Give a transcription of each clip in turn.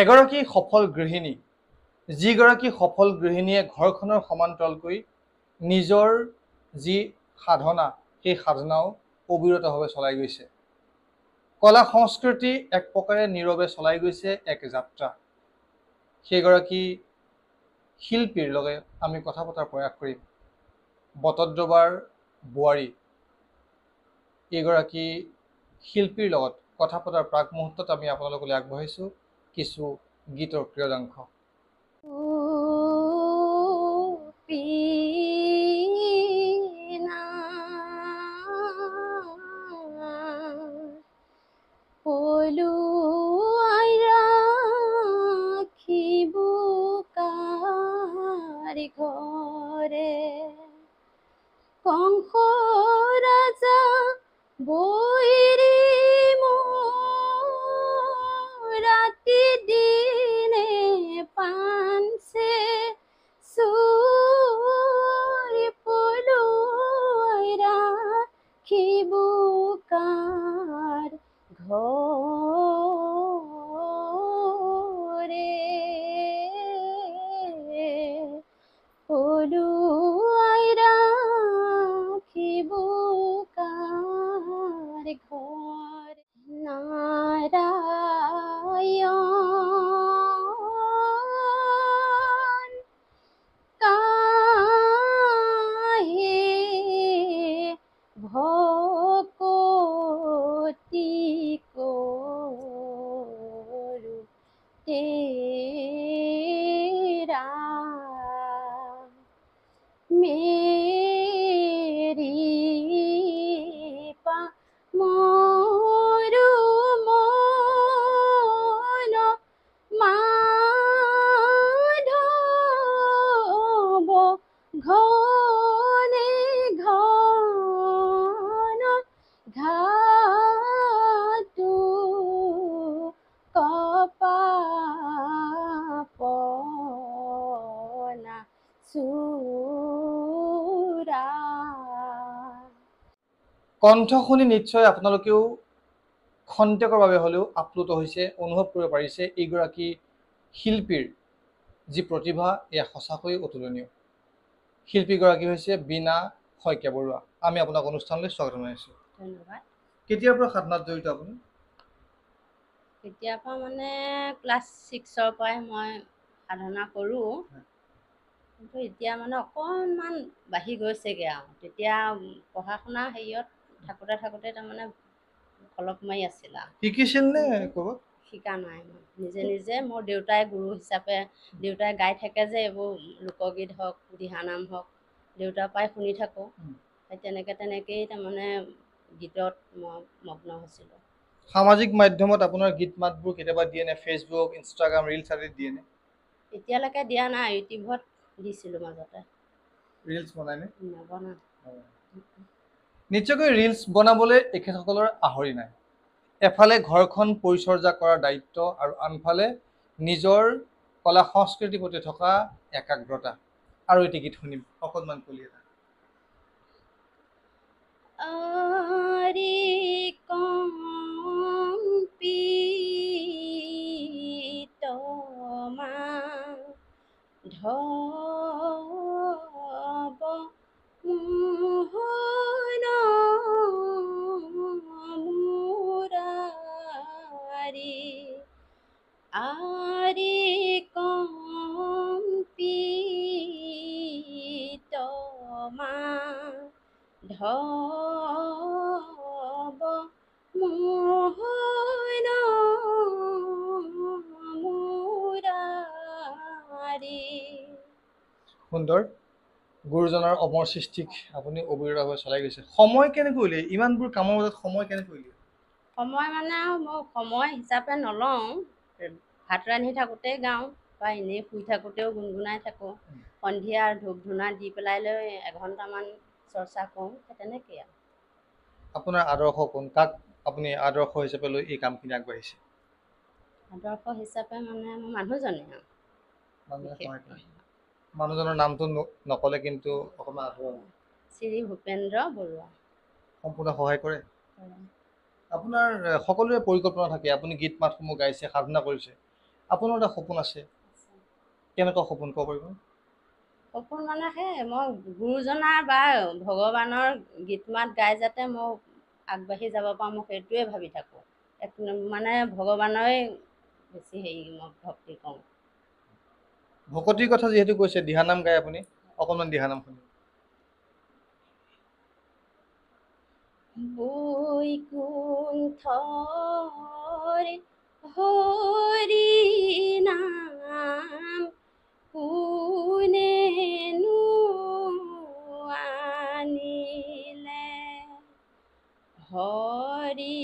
এগৰাকী সফল গৃহিণী, যিগৰাকী সফল গৃহিণীয়ে ঘৰখনৰ সমান্তৰালকৈ নিজৰ যি সাধনা, সেই সাধনাও অবিৰতভাৱে চলাই গৈছে। কলা সংস্কৃতি এক প্ৰকাৰে নীৰৱে চলাই গৈছে এক যাত্ৰা। সেইগৰাকী শিল্পীৰ লগত আমি কথা পতাৰ প্ৰয়াস কৰিম। বটদ্ৰৱাৰ বোৱাৰী এইগৰাকী শিল্পীৰ লগত কথা পতাৰ প্ৰাক মুহূৰ্তত আমি আপোনালোকলৈ আগবঢ়াইছোঁ কিছু গীতৰ ক্ৰিয়দাংশ। ঘরে কংস রাজা বৈরি রাতি দিনে পানছে সুরি পলুয়াইরা খিবুকার ঘরে পলুয়াইরা খিবুকার ঘর নারায়ণ কাহে ভকতি করু তেরা মেরি পা মোরু মন মাধব ঘনে ঘন ঘাটু কপাপনা সুরা। কণ্ঠ শুনি নিশ্চয় আপোনালোকেও খন্তেকৰ বাবে হ'লেও আপ্লুত হৈছে, অনুভৱ কৰিব পাৰিছে এইগৰাকী শিল্পীৰ যি প্ৰতিভা এয়া সঁচাকৈ অতুলনীয়। শিল্পীগৰাকী হৈছে বীণা শইকীয়া বৰুৱা। আমি আপোনাক অনুষ্ঠানলৈ স্বাগত জনাইছোঁ। ধন্যবাদ। কেতিয়াৰ পৰা সাধনাত জড়িত আপুনি? কেতিয়াৰ পৰা মানে ক্লাছ 6ৰ পৰাই মই সাধনা কৰোঁ, কিন্তু এতিয়া মানে অকণমান বাঢ়ি গৈছেগৈ আৰু। তেতিয়া পঢ়া শুনা হেৰিয়ত থাকোঁতে তাৰমানে অলপ মাৰি আছিল আৰু। শিকিছিল নে ক'ৰবাত? শিকা নাই মই নিজে নিজে। মোৰ দেউতাই গুৰু হিচাপে, দেউতাই গাই থাকে যে এইবোৰ লোকগীত হওক দিহানাম হওক, দেউতাৰ পৰাই শুনি থাকোঁ। সেই তেনেকেই তাৰমানে গীতত মই মগ্ন হৈছিলোঁ। সামাজিক মাধ্যমত আপোনাৰ গীত মাতবোৰ কেতিয়াবা দিয়ে নে? ফেচবুক, ইনষ্টাগ্ৰাম, ৰিলছ আদিত দিয়ে নে? এতিয়ালৈকে দিয়া নাই, ইউটিউবত দিছিলোঁ মাজতে। ৰিলছ বনাই নে? নবনাওঁ। নিশ্চয়কৈ ৰিলছ বনাবলৈ এখেতসকলৰ আহৰি নাই। এফালে ঘৰখন পৰিচৰ্যা কৰাৰ দায়িত্ব আৰু আনফালে নিজৰ কলা সংস্কৃতিৰ প্ৰতি থকা একাগ্ৰতা। আৰু এটি গীত শুনিম অকণমান কলি এটা। ধব মোহন মুৰাৰি আৰি কম্পিত মা ধব মোহন মুৰাৰি। সুন্দৰ। গুৰুজনাৰ অমৰ সৃষ্টিক আপুনি অবিৰতভাৱে চলাই গৈছে। সময় কেনেকৈ উলিয়াই? ইমানবোৰ কামৰ মাজত সময় কেনেকৈ উলিয়াই? সময় মানে মই সময় হিচাপে নলওঁ। ভাত ৰান্ধি থাকোঁতেই গাওঁ বা এনেই শুই থাকোঁতেও গুণগুণাই থাকোঁ। সন্ধিয়া ধূপ ধূনা দি পেলাই লৈ এঘণ্টামান চৰ্চা কৰোঁ, তেনেকেই আৰু। আপোনাৰ আদৰ্শ কোন? কাক আপুনি আদৰ্শ হিচাপে লৈ এই কামখিনি আগবাঢ়িছে? আদৰ্শ হিচাপে মানে মোৰ মানুহজনে আৰু। মানুহজনৰ নামটো নক'লে কিন্তু অকণমান আদৰ। শ্ৰী ভূপেন্দ্ৰ বৰুৱা। সম্পূৰ্ণ সহায় কৰে? আপোনাৰ সকলোৰে পৰিকল্পনা থাকে। আপুনি গীত মাতসমূহ গাইছে, সাধনা কৰিছে, আপোনাৰ এটা সপোন আছে, কেনেকুৱা সপোন ক'ব পাৰিব? সপোন মানে সেই মই গুৰুজনাৰ বা ভগৱানৰ গীত মাত গাই যাতে মই আগবাঢ়ি যাব পাৰোঁ, মই সেইটোৱে ভাবি থাকোঁ। মানে ভগৱানৰে বেছি হেৰি মই ভক্তি কৰোঁ। ভকতিৰ কথা যিহেতু কৈছে, দিহানাম গাই আপুনি, অকণমান দিহানাম শুনিব। বৈকুণ্ঠৰ হৰি নাম কোনেনো আনিলে, হৰি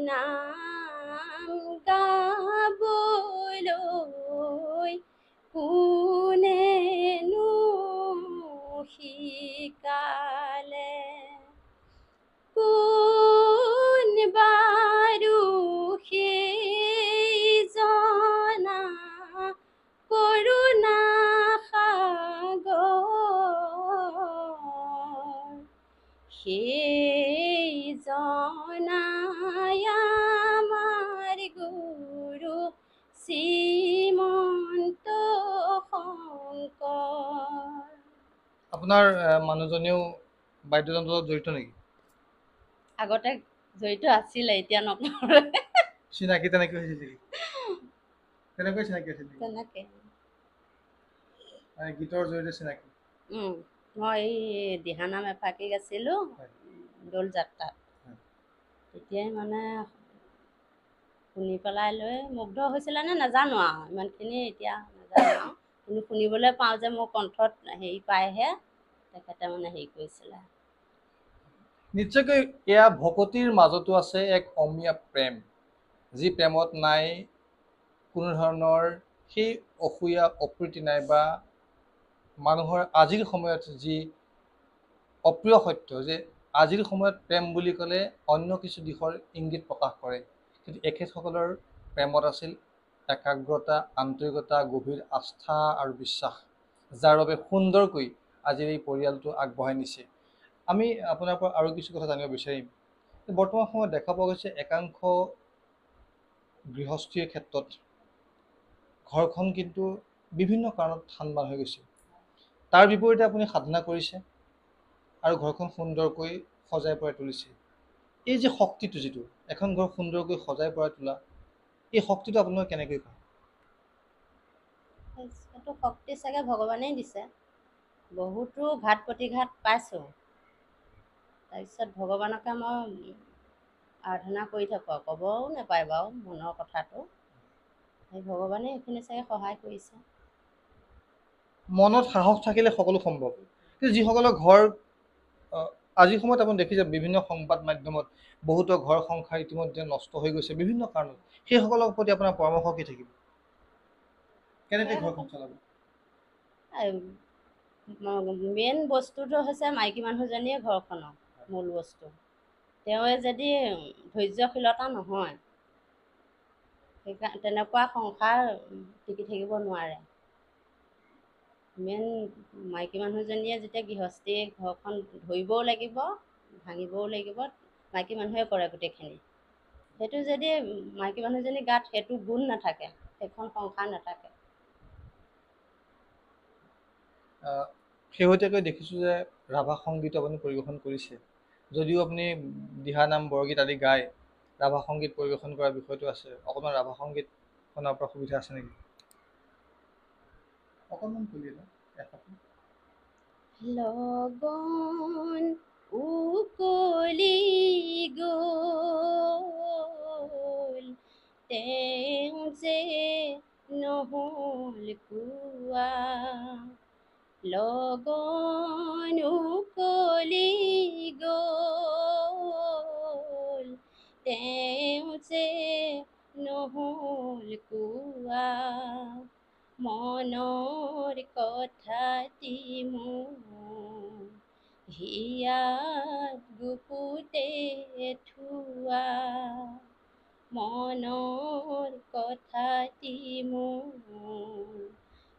নাম গাবলৈ কোনেনো শিকালে, কোন বাৰু সেইজনা কৰোণা সাগৰ, সেইজনাই আমাৰ গুৰু শ্ৰীমন্ত শংকৰ। আপোনাৰ মানুহজনেও বাদ্যযন্ত্ৰৰ লগত জড়িত নেকি? আগতে জড়িত আছিলে, এতিয়া নকৰে। চিনাকি তেনেকৈ হৈছিল নেকি? তেনেকৈ চিনাকি হৈছিল নেকি? তেনেকে গীতৰ জৰিয়তে চিনাকি? মই এই দিহানাম এফাকি গাইছিলোঁ হয়। দৌল যাত্ৰাত। হয়। তেতিয়াই মানে শুনি পেলাই লৈ মুগ্ধ হৈছিলে নে নাজানো আৰু, ইমানখিনি এতিয়া নাজানো আৰু, কিন্তু শুনিবলৈ পাওঁ যে মোৰ কণ্ঠত হেৰি পায়হে তেখেতে মানে হেৰি কৰিছিলে। নিশ্চয়কৈ এয়া ভকতিৰ মাজতো আছে এক অমীয়া প্ৰেম, যি প্ৰেমত নাই কোনো ধৰণৰ সেই অসূয়া অপ্ৰীতি নাই, বা মানুহৰ আজিৰ সময়ত যি অপ্ৰিয় সত্য যে আজিৰ সময়ত প্ৰেম বুলি ক'লে অন্য কিছু দিশৰ ইংগিত প্ৰকাশ কৰে, কিন্তু এখেতসকলৰ প্ৰেমত আছিল একাগ্ৰতা, আন্তৰিকতা, গভীৰ আস্থা আৰু বিশ্বাস, যাৰ বাবে সুন্দৰকৈ আজিৰ এই পৰিয়ালটো আগবঢ়াই নিছে। আমি আপোনাৰ পৰা আৰু কিছু কথা জানিব বিচাৰিম। বৰ্তমান সময়ত দেখা পোৱা গৈছে একাংশ গৃহস্থীৰ ক্ষেত্ৰত ঘৰখন কিন্তু বিভিন্ন কাৰণত থান-বান হৈ গৈছে। তাৰ বিপৰীতে আপুনি সাধনা কৰিছে আৰু ঘৰখন সুন্দৰকৈ সজাই পৰাই তুলিছে। এই যে শক্তিটো, যিটো এখন ঘৰ সুন্দৰকৈ সজাই পৰাই তোলা, এই শক্তিটো আপোনালোকে কেনেকৈ পায়? সেইটো শক্তি চাগে ভগৱানেই দিছে। বহুতো ঘাত প্ৰতিঘাত পাইছোঁ, তাৰপিছত ভগৱানকে মই আৰাধনা কৰি থাকোঁ আৰু, ক'বও নাপায় বাৰু মনৰ কথাটো, সেই ভগৱানে সেইখিনি চাগে সহায় কৰিছে। মনত সাহস থাকিলে সকলো সম্ভৱ। কিন্তু যিসকলৰ ঘৰ আজিৰ সময়ত আপুনি দেখিছে বিভিন্ন সংবাদ মাধ্যমত বহুতো ঘৰ সংসাৰ ইতিমধ্যে নষ্ট হৈ গৈছে বিভিন্ন কাৰণত, সেইসকলৰ প্ৰতি আপোনাৰ পৰামৰ্শ কি থাকিব? কেনেকৈ ঘৰখন চলাব? মেইন বস্তুটো হৈছে মাইকী মানুহজনীয়ে ঘৰখনৰ মূল বস্তু। তেওঁৱে যদি ধৈৰ্যশীলতা নহয়, তেনেকুৱা সংসাৰ টিকি থাকিব নোৱাৰে। মেইন মাইকী মানুহজনীয়ে যেতিয়া গৃহস্থী ঘৰখন ধৰিবও লাগিব, ভাঙিবও লাগিব, মাইকী মানুহে কৰে গোটেইখিনি। সেইটো যদি মাইকী মানুহজনীৰ গাত সেইটো গুণ নাথাকে, সেইখন সংসাৰ নাথাকে। শেহতীয়াকৈ দেখিছোঁ যে ৰাভা সংগীত আপুনি পৰিৱেশন কৰিছে। যদিও আপুনি দিহানাম, বৰগীত আদি গাই ৰাভা সংগীত পৰিৱেশন কৰাৰ বিষয়টো আছে, অকণমান ৰাভা সংগীত শুনাৰ পৰা সুবিধা আছে নেকি? অকণমান খুলি লগন উকলি গ'ল, তেওঁ যে নহ'ল কোৱা, লগন উকলি গ'ল, তেওঁ যে নহ'ল কোৱা, মনৰ কথাটি মোৰ হিয়াত গুপুতে থোৱা, মনৰ কথাটি মোৰ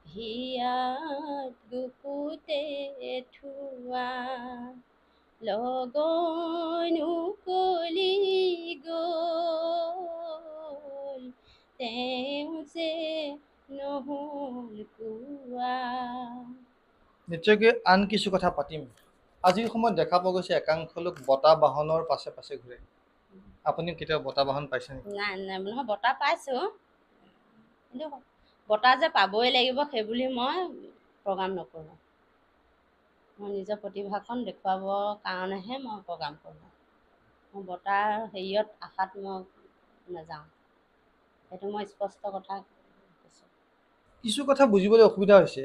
হিয়াত গুপুতে থোৱা, লগন উকলি গ'ল, তেওঁ যে কোৱা। নিশ্চয়কৈ আন কিছু কথা পাতিম। আজিৰ সময়ত দেখা পোৱা গৈছে একাংশ লোক বঁটা বাহনৰ পাছে পাছে ঘূৰে। আপুনি কেতিয়াবা বঁটা বাহন পাইছে নেকি? নাই নাই নহয়, বঁটা পাইছোঁ, কিন্তু বঁটা যে পাবই লাগিব সেইবুলি মই প্ৰগ্ৰাম নকৰোঁ। মই নিজৰ প্ৰতিভাখন দেখুৱাবৰ কাৰণেহে মই প্ৰগ্ৰাম কৰোঁ। মই বঁটাৰ হেৰিয়ত আশাত মই নাযাওঁ, সেইটো মই স্পষ্ট কথা কৈছোঁ। কিছু কথা বুজিবলৈ অসুবিধা হৈছে।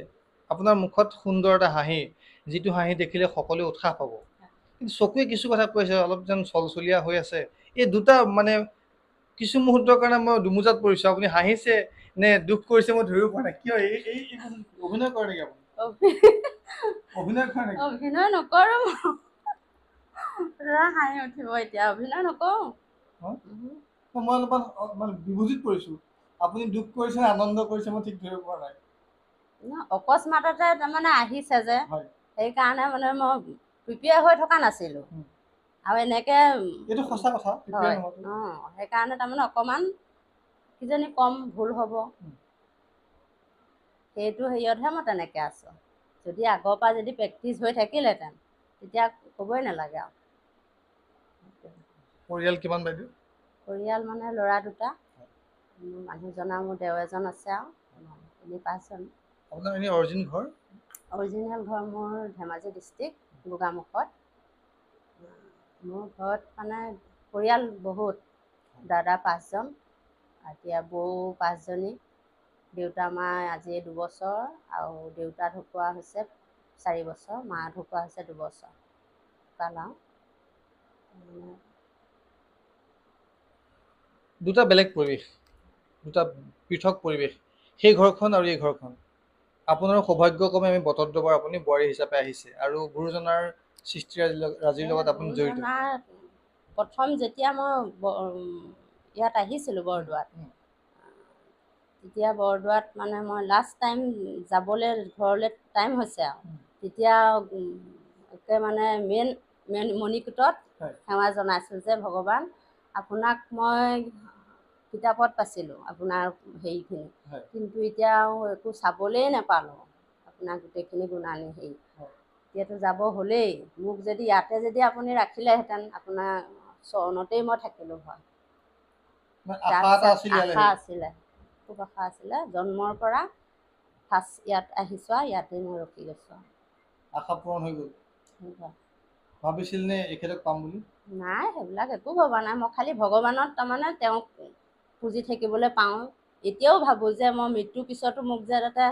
আপোনাৰ মুখত সুন্দৰ এটা হাঁহি, যিটো হাঁহি দেখিলে সকলোৱে উৎসাহ পাব, কিন্তু চকুৱে কিছু কথা কৈছে, অলপ যেন চলচলীয়া হৈ আছে। এই দুটা মানে কিছু মুহূৰ্তৰ কাৰণে মই দুমোজাত পৰিছোঁ। আপুনি হাঁহিছে নে দুখ কৰিছে মই ধৰিব পৰা নাই। কিয় এই অভিনয় কৰে নেকি আপুনি? অভিনয় কৰে নেকি? অভিনয় নকৰোঁ, হাঁহি উঠিব এতিয়া। অভিনয় নকৰোঁ। মই অলপমান মানে বিভূতিত পৰিছোঁ। আপুনি দুখ কৰিছে নে আনন্দ কৰিছে মই ঠিক ধৰিব পৰা নাই। অকস্মাততে তাৰমানে আহিছে যে, হয়, সেইকাৰণে মানে মই প্ৰিপেয়াৰ হৈ থকা নাছিলোঁ। আৰু এনেকৈ এইটো সঁচা কথা। হয়, সেইকাৰণে তাৰমানে অকণমান কিজানি কম ভুল হ'ব, সেইটো হেৰিয়তহে মই তেনেকৈ আছোঁ। যদি আগৰ পৰা যদি প্ৰেক্টিচ হৈ থাকিলেহেঁতেন তেতিয়া ক'বই নালাগে আৰু। পৰিয়াল কিমান বাইদেউ? পৰিয়াল মানে ল'ৰা দুটা, মোৰ মানুহজন আৰু মোৰ দেও এজন আছে, আৰু এনেই 5 জন। আপোনাৰ এনেই অৰিজিন ঘৰ? অৰিজিনেল ঘৰ মোৰ ধেমাজি ডিষ্ট্ৰিক্ট, গোগামুখত। মোৰ ঘৰত মানে পৰিয়াল বহুত, দাদা 5 জন, এতিয়া বৌ 5 জনী, দেউতা মা আজি 2 বছৰ, আৰু দেউতা ঢুকুৱা হৈছে 4 বছৰ, মা ঢুকুৱা হৈছে 2 বছৰ পালাওঁ। দুটা বেলেগ পৰিৱেশ, দুটা পৃথক পৰিৱেশ, সেই ঘৰখন আৰু এই ঘৰখন। আপোনাৰ সৌভাগ্যক্ৰমে আমি বটদ্ৰৱাৰ আপুনি বোৱাৰী হিচাপে আহিছে, আৰু গুৰুজনাৰ সৃষ্টিৰাজিৰ লগত আপুনি জড়িত। প্ৰথম যেতিয়া মই ইয়াত আহিছিলোঁ বৰদোৱাত, তেতিয়া বৰদোৱাত মানে মই লাষ্ট টাইম যাবলৈ ঘৰলৈ টাইম হৈছে আৰু, তেতিয়া একে মানে মেইন মণিকূটত সেৱা জনাইছোঁ যে ভগৱান আপোনাক মই কিতাপত পাইছিলোঁ আপোনাৰ হেৰিখিনি, কিন্তু এতিয়া একো চাবলৈই নাপালোঁ আপোনাৰ গোটেইখিনি গুণানী হেৰি। এতিয়াতো যাব হ'লেই, মোক যদি ইয়াতে যদি আপুনি ৰাখিলেহেঁতেন, আপোনাৰ চৰণতেই মই থাকিলোঁ হয়। আশা আছিলে, খুব আশা আছিলে। জন্মৰ পৰা ফাৰ্ষ্ট ইয়াত আহিছোঁ আৰু ইয়াতেই মই ৰখি গৈছোঁ। আশা পূৰণ হৈ গ'ল? ভাবিছিল নে এখেতক পাম বুলি? নাই, সেইবিলাক একো ভবা নাই। মই খালি ভগৱানত তাৰমানে তেওঁক পুজি থাকিবলৈ পাওঁ। এতিয়াও ভাবোঁ যে মই মৃত্যুৰ পিছতো মোক যে যাতে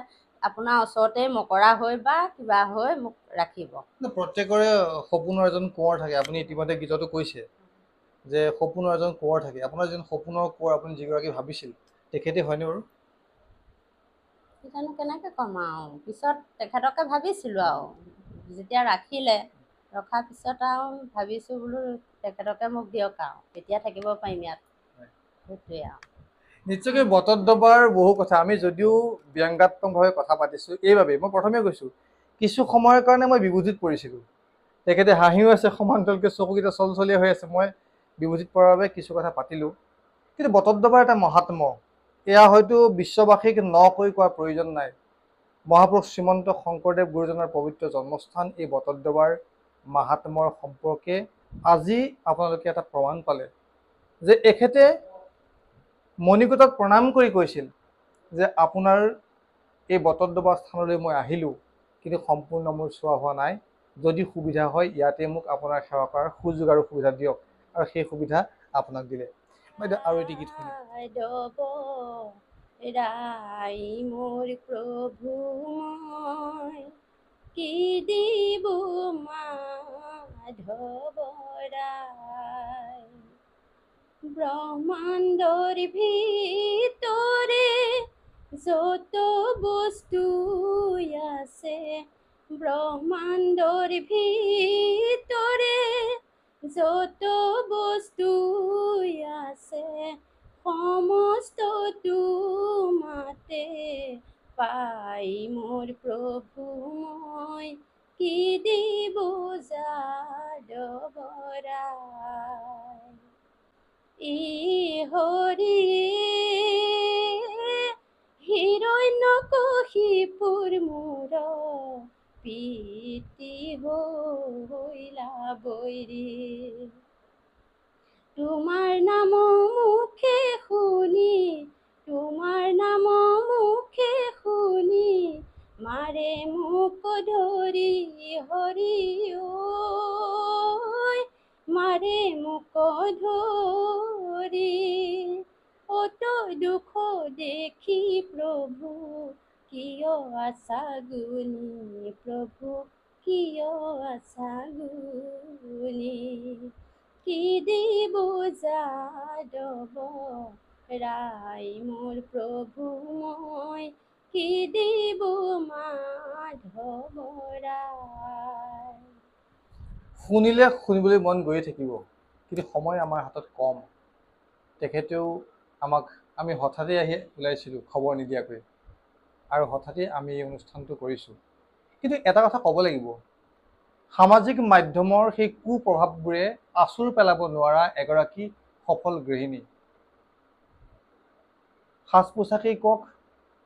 আপোনাৰ ওচৰতেই মকৰা হৈ বা কিবা হৈ মোক ৰাখিব। প্ৰত্যেকৰে সপোনৰ এজন কোঁৱৰ থাকে। আপুনি ইতিমধ্যে গীততো কৈছে যে সপোনৰ এজন কোঁৱৰ থাকে। আপোনাৰ যেন সপোনৰ কোঁৱৰ আপুনি যিগৰাকী ভাবিছিল তেখেতে হয়নে বাৰু? জানো কেনেকৈ ক'ম আৰু, পিছত তেখেতকে ভাবিছিলোঁ আৰু, যেতিয়া ৰাখিলে, ৰখাৰ পিছত আৰু ভাবিছোঁ বোলো তেখেতকে মোক দিয়ক আৰু, তেতিয়া থাকিব পাৰিম ইয়াত, সেইটোৱে আৰু। নিশ্চয়কৈ বটদ্ৰৱাৰ বহু কথা আমি যদিও ব্যংগাত্মকভাৱে কথা পাতিছোঁ, এইবাবেই মই প্ৰথমে কৈছোঁ কিছু সময়ৰ কাৰণে মই বিভূতিত পৰিছিলোঁ। তেখেতে হাঁহিও আছে, সমান্তৰালকৈ চকুকেইটা চলচলীয়া হৈ আছে। মই বিভূতিত পৰাৰ বাবে কিছু কথা পাতিলোঁ, কিন্তু বটদ্ৰৱাৰ এটা মহাত্ম, এয়া হয়তো বিশ্ববাসীক নকৈ কোৱাৰ প্ৰয়োজন নাই। মহাপুৰুষ শ্ৰীমন্ত শংকৰদেৱ গুৰুজনাৰ পবিত্ৰ জন্মস্থান এই বটদ্ৰৱাৰ মাহাত্মৰ সম্পৰ্কে আজি আপোনালোকে এটা প্ৰমাণ পালে যে এখেতে মণিকূটক প্ৰণাম কৰি কৈছিল যে আপোনাৰ এই বটদ্ৰৱাৰ স্থানলৈ মই আহিলোঁ, কিন্তু সম্পূৰ্ণ মোৰ চোৱা হোৱা নাই। যদি সুবিধা হয় ইয়াতে মোক আপোনাৰ সেৱা কৰাৰ সুযোগ আৰু সুবিধা দিয়ক, আৰু সেই সুবিধা আপোনাক দিলে। বাইদেউ আৰু এটি গীত শুনিম। মোৰ প্ৰভু মই কি দিব মাধৱৰাই, ব্ৰহ্মাণ্ডৰ ভিতৰে যত বস্তু আছে, ব্ৰহ্মাণ্ডৰ ভিতৰে যত বস্তু আছে, সমস্ত তোমাতে পাই মোৰ প্ৰভু মই কি দিব যাদৱৰাই। ই হৰি হিৰণ্যকশিপু গুৰুৰ মূৰ পিতৃ হৈলা বৈৰী তোমাৰ নাম মুখে শুনি তোমাৰ নাম মুখে শুনি মাৰে মোক ধৰি হৰি ঐ মাৰে মোক ধৰি অত দুখ দেখি প্ৰভু কিয় আছা গুণী প্ৰভু কিয় আছা গুণী কি দিব যাদৱ ৰাই মোৰ প্ৰভু মই কি দিব মাধৱ ৰাই শুনিলে শুনিবলৈ মন গৈয়ে থাকিব, কিন্তু সময় আমাৰ হাতত কম। তেখেতেও আমি হঠাতে আহি ওলাইছিলোঁ খবৰ নিদিয়াকৈ, আৰু হঠাতে আমি এই অনুষ্ঠানটো কৰিছোঁ। কিন্তু এটা কথা ক'ব লাগিব, সামাজিক মাধ্যমৰ সেই কুপ্ৰভাৱবোৰে আঁচোৰ পেলাব নোৱাৰা এগৰাকী সফল গৃহিণী। সাজ পোছাকেই কওক,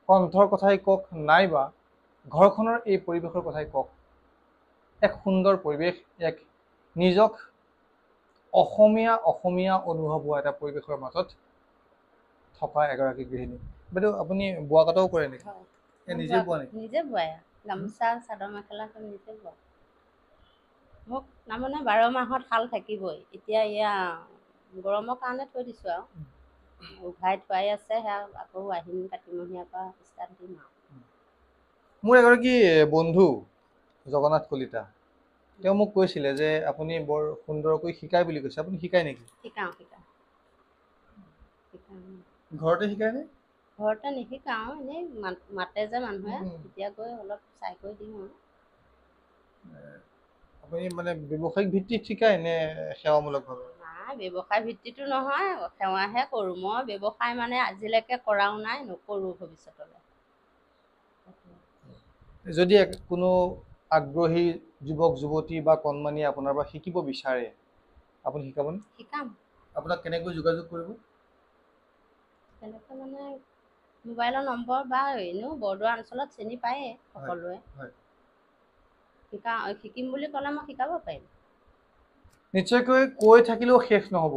কণ্ঠৰ কথাই কওক, নাইবা ঘৰখনৰ এই পৰিৱেশৰ কথাই কওক, এক সুন্দৰ পৰিৱেশ, এক নিজক অসমীয়া অনুভৱ হোৱা এটা পৰিৱেশৰ মাজত থকা এগৰাকী গৃহিণী। বাইদেউ, আপুনি বোৱা কটাও কৰে নেকি? নিজে বোৱা নেকি? নিজে বোৱাই, গামোচা চাদৰ মেখেলা চব নিজে বোৱা। মোক তাৰমানে 12 মাহত শাল থাকিবই। এতিয়া এয়া গৰমৰ কাৰণে থৈ দিছোঁ আৰু উঘাই থোৱাই আছে, সেয়া আকৌ আহিন কাতিমহীয়াৰ পৰা ষ্টাৰ্ট দিম আৰু। মোৰ এগৰাকী বন্ধু জগন্নাথ কলিতা, তেওঁ মোক কৈছিলে যে আপুনি বৰ সুন্দৰকৈ শিকায় বুলি কৈছে। আপুনি শিকায় নেকি? শিকাওঁ। ঘৰতে শিকায় নে? ঘৰতে নিশিকাওঁ, এনেই মাতে যে মানুহে, তেতিয়া গৈ অলপ চাই কৰি দিওঁ আৰু। আপুনি মানে ব্যৱসায়িক ভিত্তিত শিকায় নে সেৱামূলকভাৱে? নাই, ব্যৱসায় ভিত্তিটো নহয়, সেৱাহে কৰোঁ। মই ব্যৱসায় মানে আজিলৈকে কৰাও নাই, নকৰোঁ ভৱিষ্যতলৈ। যদি কোনো আগ্ৰহী যুৱক যুৱতী বা কণমানিয়ে আপোনাৰ পৰা শিকিব বিচাৰে, আপুনি শিকাবনে? শিকাম। আপোনাক কেনেকৈ যোগাযোগ কৰিব? তেনেকৈ মানে মোবাইলৰ নম্বৰ বা এনেও বৰদোৱা অঞ্চলত চিনি পায়েই সকলোৱে। শিকিম বুলি ক'লে মই শিকাব পাৰিম। নিশ্চয়কৈ কৈ থাকিলেও শেষ নহ'ব,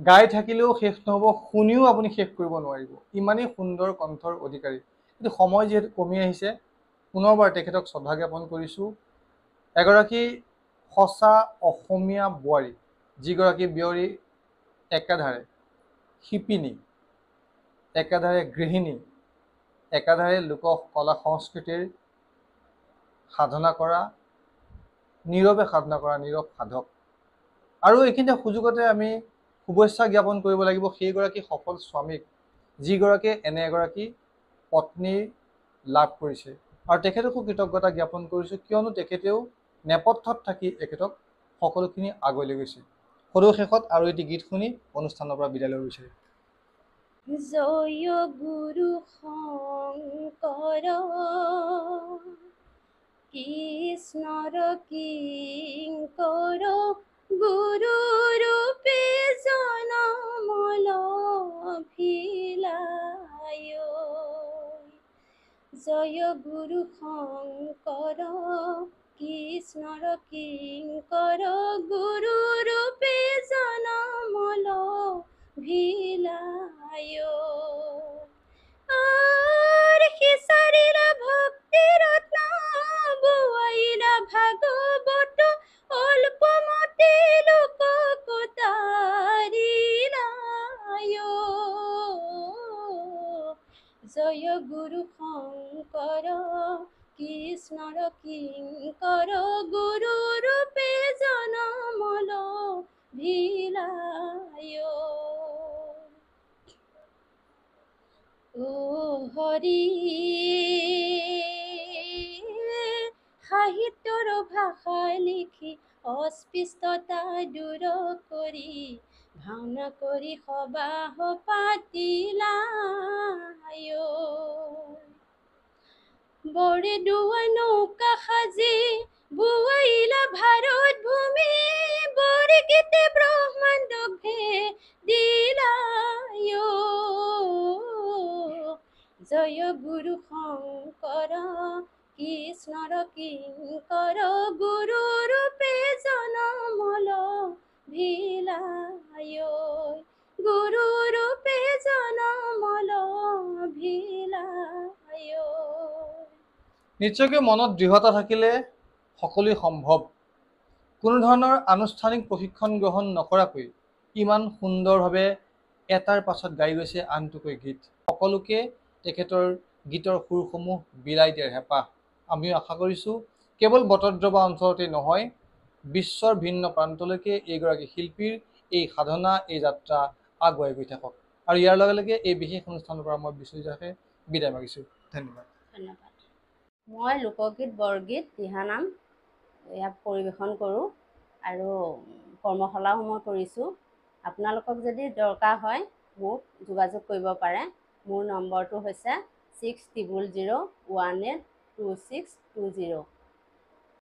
গাই থাকিলেও শেষ নহ'ব, শুনিও আপুনি শেষ কৰিব নোৱাৰিব, ইমানেই সুন্দৰ কণ্ঠৰ অধিকাৰী। কিন্তু সময় যিহেতু কমি আহিছে, পুনৰবাৰ তেখেতক শ্ৰদ্ধা জ্ঞাপন কৰিছোঁ। এগৰাকী সঁচা অসমীয়া বোৱাৰী, যিগৰাকী বোৱাৰী একাধাৰে শিপিনী, একাধাৰে গৃহিণী, একাধাৰে লোক কলা সংস্কৃতিৰ সাধনা কৰা, নীৰৱে সাধনা কৰা নীৰৱ সাধক। আৰু এইখিনিতে সুযোগতে আমি শুভেচ্ছা জ্ঞাপন কৰিব লাগিব সেইগৰাকী সফল স্বামীক, যিগৰাকীয়ে এনে এগৰাকী পত্নী লাভ কৰিছে। আৰু তেখেতকো কৃতজ্ঞতা জ্ঞাপন কৰিছোঁ, কিয়নো তেখেতেও নেপথ্যত থাকি এখেতক সকলোখিনি আগুৱাই লৈ গৈছে। সদৌ শেষত আৰু এটি গীত শুনি অনুষ্ঠানৰ পৰা বিদায় ল'ব বিচাৰিম। জয় গুৰু শংকৰ কৃষ্ণৰ কিংকৰ গুৰু ৰূপে জনম লভিলাই। জয় গুৰু শংকৰ কৃষ্ণৰ কিংকৰ গুৰু ৰূপে জনম লভিলাই। সিঁচাৰিলা ভক্তি ৰত্ন বোৱাইলা ভাগৱত অল্পমতে লোকক তাৰিলাই। জয় গুৰু শংকৰ কৃষ্ণৰ কিংকৰ গুৰু ৰূপে জনম লভিলাই। হৰি সাহিত্যৰ ভাষা লিখি অস্পৃশ্যতা দূৰ কৰি ভাওনা কৰি সবাহ পাতিলাই। বৰদোৱা নৌকা সাজি বোৱাইলা ভাৰত ভূমি বৰগীতে ব্ৰহ্মাণ্ড দিলাই। জয় জয় গুৰু শংকৰ কৃষ্ণৰ কিংকৰ গুৰু ৰূপে জনমল ভিলাই গুৰু ৰূপে জনমল ভিলাই নিশ্চয়কৈ মনত দৃঢ়তা থাকিলে সকলোৱে সম্ভৱ। কোনো ধৰণৰ আনুষ্ঠানিক প্ৰশিক্ষণ গ্ৰহণ নকৰাকৈ ইমান সুন্দৰভাৱে এটাৰ পাছত গাই গৈছে আনটোকৈ গীত। সকলোকে তেখেতৰ গীতৰ সুৰসমূহ বিলাই দিয়াৰ হেঁপাহ। আমিও আশা কৰিছোঁ কেৱল বটদ্ৰৱা অঞ্চলতেই নহয়, বিশ্বৰ ভিন্ন প্ৰান্তলৈকে এইগৰাকী শিল্পীৰ এই সাধনা, এই যাত্ৰা আগুৱাই গৈ থাকক। আৰু ইয়াৰ লগে লগে এই বিশেষ অনুষ্ঠানৰ পৰা মই বিশ্বজিতে বিদায় মাগিছোঁ। ধন্যবাদ। ধন্যবাদ। মই লোকগীত, বৰগীত, দিহানাম ইয়াক পৰিৱেশন কৰোঁ আৰু কৰ্মশালাও মই কৰিছোঁ। আপোনালোকক যদি দৰকাৰ হয় মোক যোগাযোগ কৰিব পাৰে। মোৰ নম্বৰটো হৈছে 6001826220।